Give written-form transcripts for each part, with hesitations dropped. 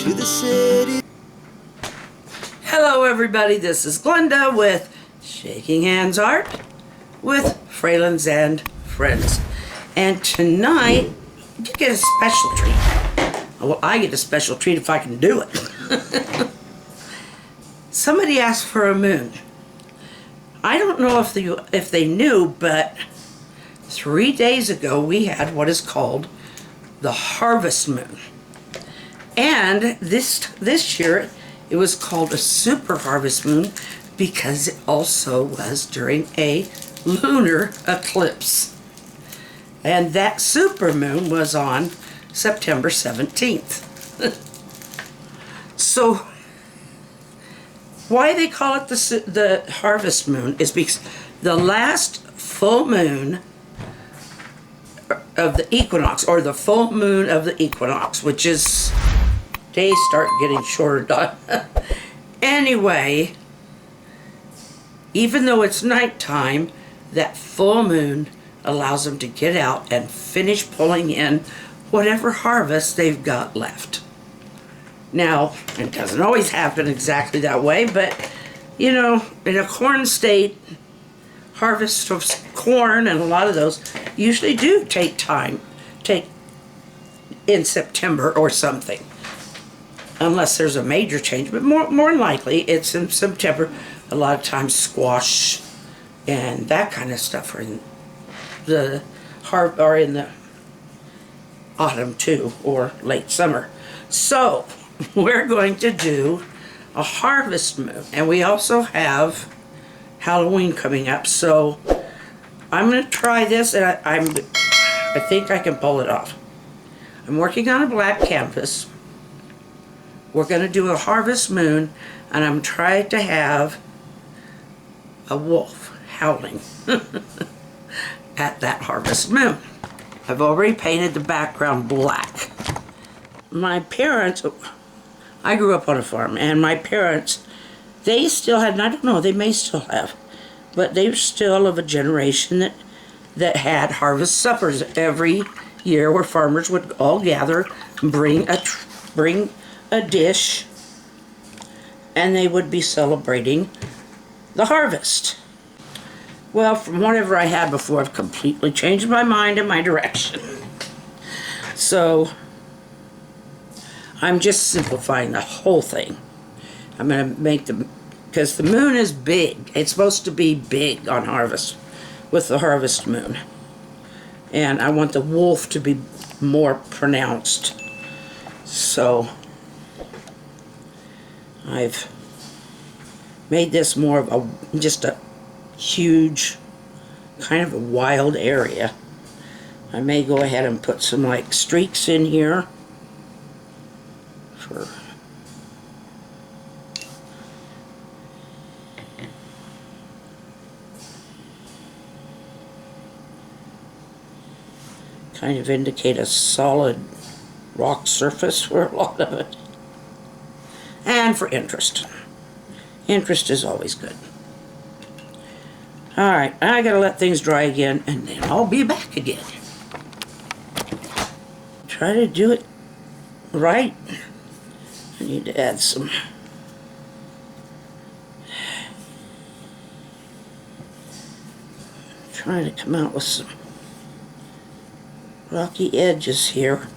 to the city. Hello everybody, this is Glenda with Shaking Hands Art with Fralins and Friends. And tonight, you get a special treat. Well, I get a special treat if I can do it. Somebody asked for a moon. I don't know if they knew, but 3 days ago we had what is called the harvest moon. And this year it was called a super harvest moon because it also was during a lunar eclipse. And that super moon was on September 17th. So why they call it the harvest moon is because the last full moon of the equinox, or the full moon of the equinox, which is, days start getting shorter. Anyway, even though it's nighttime, that full moon allows them to get out and finish pulling in whatever harvest they've got left. Now, it doesn't always happen exactly that way, but you know, in a corn state, harvest of corn and a lot of those usually do take in September or something, unless there's a major change, but more than likely it's in September. A lot of times squash and that kind of stuff are in the in the autumn too, or late summer. So we're going to do a harvest moon, and we also have Halloween coming up, so I'm going to try this, and I think I can pull it off. I'm working on a black canvas. We're going to do a harvest moon, and I'm trying to have a wolf howling at that harvest moon. I've already painted the background black. My parents, I grew up on a farm, and my parents, they still had, and I don't know, they may still have, but they were still of a generation that had harvest suppers every year, where farmers would all gather and bring a dish, and they would be celebrating the harvest. Well, from whatever I had before, I've completely changed my mind and my direction. So I'm just simplifying the whole thing. I'm going to make because the moon is big. It's supposed to be big on harvest with the harvest moon. And I want the wolf to be more pronounced. So I've made this more of just a huge, kind of a wild area. I may go ahead and put some like streaks in here for kind of indicate a solid rock surface for a lot of it. And for interest. Interest is always good. Alright, I gotta let things dry again, and then I'll be back again. Try to do it right. I need to add some trying to come out with some rocky edges here.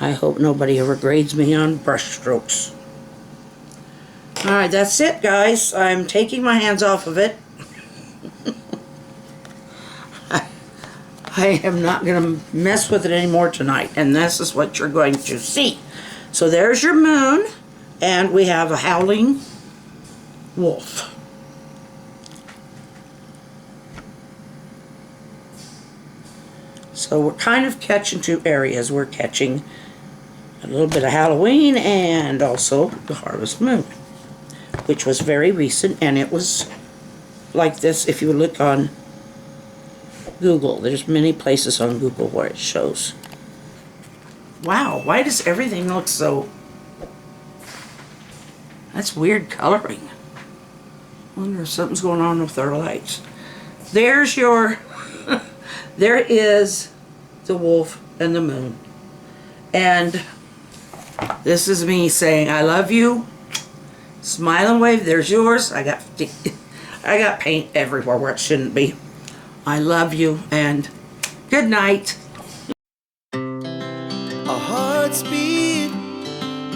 I hope nobody ever grades me on brush strokes. Alright, that's it, guys. I'm taking my hands off of it. I am not going to mess with it anymore tonight, and this is what you're going to see. So there's your moon, and we have a howling wolf. So we're kind of catching two areas. We're catching a little bit of Halloween and also the harvest moon, which was very recent, and it was like this. If you look on Google, there's many places on Google where it shows. Wow, why does everything look so... That's weird coloring. I wonder if something's going on with our lights. There's your... There is the wolf and the moon. And this is me saying, I love you. Smile and wave. There's yours. I got paint everywhere where it shouldn't be. I love you, and good night. Our hearts beat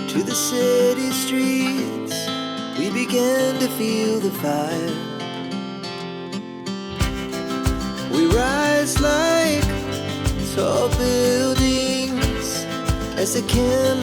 to the city streets. We began to feel the fire. We rise like tall buildings as the candle